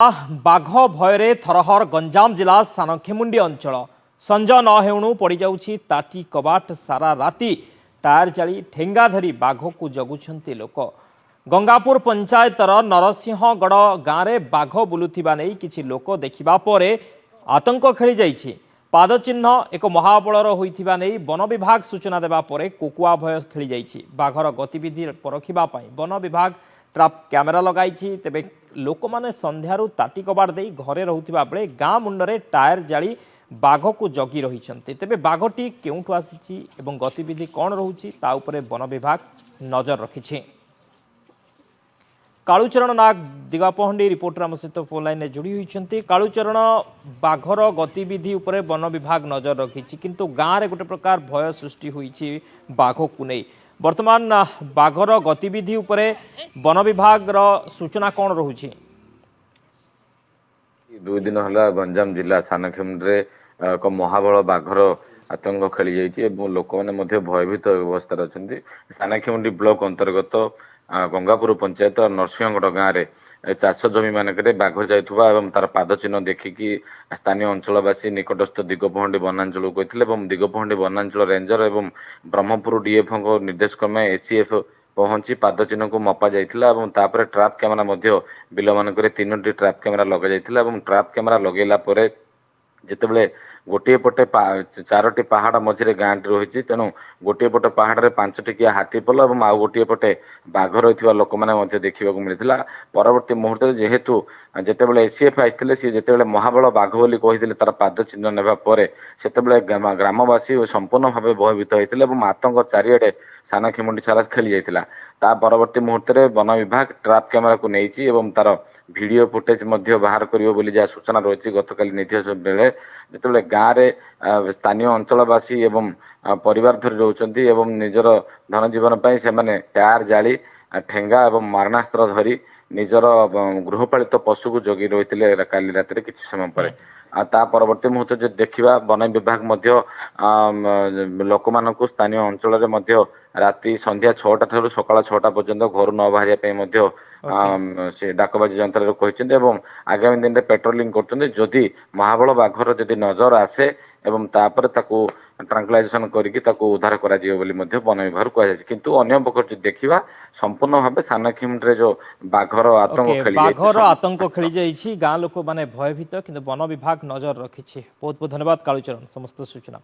बाघ भୟରେ थरहर गंजाम जिला सानखेमुंडी अंचल संज न हेणु पड़ जाऊँगी ताटी कबाट सारा राति टायर जाली ठेंगा धरी बाघ को जगुंट लोक गंगापुर पंचायतर नरसिंहगढ़ गाँव में बाघ बुलुवा नहीं किसी लोक देखा पर आतंक खेली जाइए पादचिन्ह एक महाबलर होता नहीं वन विभाग सूचना देवा पर कोकुआ भय खेली जाइए बाघर गतिविधि परखा वन विभाग ट्राप कैमेरा लगाई तेबे लोक माने संध्यारू ताटी कबाट दे घरे रहुथिबा बेले गाँ मुंडरे टायर जाली बाघ को जगी रही तेबे बाघटी केउठु आसीछि एवं गतिविधि कौन रहुछि ता उपरे वन विभाग नजर रखिछि। कालुचरण नाग दिगापहंडी रिपोर्टर आम सहित फोन लाइन जोड़ी होती। कालुचरण बाघर गतिविधि उपरे वन विभाग नजर रखिछि किंतु गाँव में गोटे प्रकार भय सृष्टि होइछि बाघ को नहीं वर्तमान बाघर गतिविधि उपरे वन विभाग सूचना कौन रहुछि? 2 दिन हला गंजाम जिला सानखेमुंडी एक महाबल बाघर आतंक खेली जाइए लोक मैंने भयभीत अवस्था अच्छा। सानखेमुंडी ब्लॉक अंतर्गत गंगापुर पंचायत नरसिंहगढ़ गाँव में चाष जमी मानक बाघ जाइए तार पाद चिन्ह देखिकी स्थानीय अंचलवासी निकटस्थ दिगपहंडी वनांचल को दिगपहंडी वनांचल रेंजर एवं ब्रह्मपुर डीएफ निर्देश क्रमे एसीएफ पहुंची पाद चिन्ह को मपा जाता ट्राप कैमेरा बिल मानक 3टी ट्राप कैमेरा लग जाता ट्राप कैमेरा लगेला जितेबले गोटे पटे 4टी पहाड़ मझे गाँव रही तेणु गोटे पटे पहाड़ में 5 टिकिया हाथी पल और आउ गोटे पटे बाघ रही लोक मैंने देखा मिलता परवर्ती मुहूर्त जेहेतु जितेबले एसीएफ आते सी जितेबले महाबल बाघ बोली कही तार पाद चिन्ह नेबापर से ग्रामवासी संपूर्ण भाव भयभीत होते आतंक चारिड़े सानखेमुंडी सारा खेली जाता ता परवर्ती मुहूर्त में वन विभाग ट्राप कैमेरा को नहीं तार वीडियो फुटेज बाहर करियो जहाँ सूचना रही गतकाली निधि बेले जिते गाँव में स्थानीय अंचलवासी एवं परिवार धरी रोचंती एवं निजर धन जीवन से टायर जाली ठेंगा एवं मारणास्त्र धरी निजर गृहपालित पशु को जगी रही काली रात किसी समय पर ता परवर्ती मुहूर्त जो देखा वन विभाग लोक मान स्थानीय अंचल राति संध्या 6टा ठारू सकाळ 6टा पर्यंत घर न बाहर से डाकबाजी जंत्र कहते आगामी दिन में पेट्रोलिंग करदी महाबल बाघर जदि नजर आसे एवं तापर ताकू ट्रांकुलाइजेशन करके उद्धार कर वन विभाग कहुई किंतु अन्य पक्ष देखा संपूर्ण भाव सानखेमुंडी जो बाघर आतंक खेली जाइए गाँ लोक मैंने भयभीत किंतु वन विभाग नजर रखिछि। बहुत बहुत धन्यवाद कालुचरण समस्त सूचना।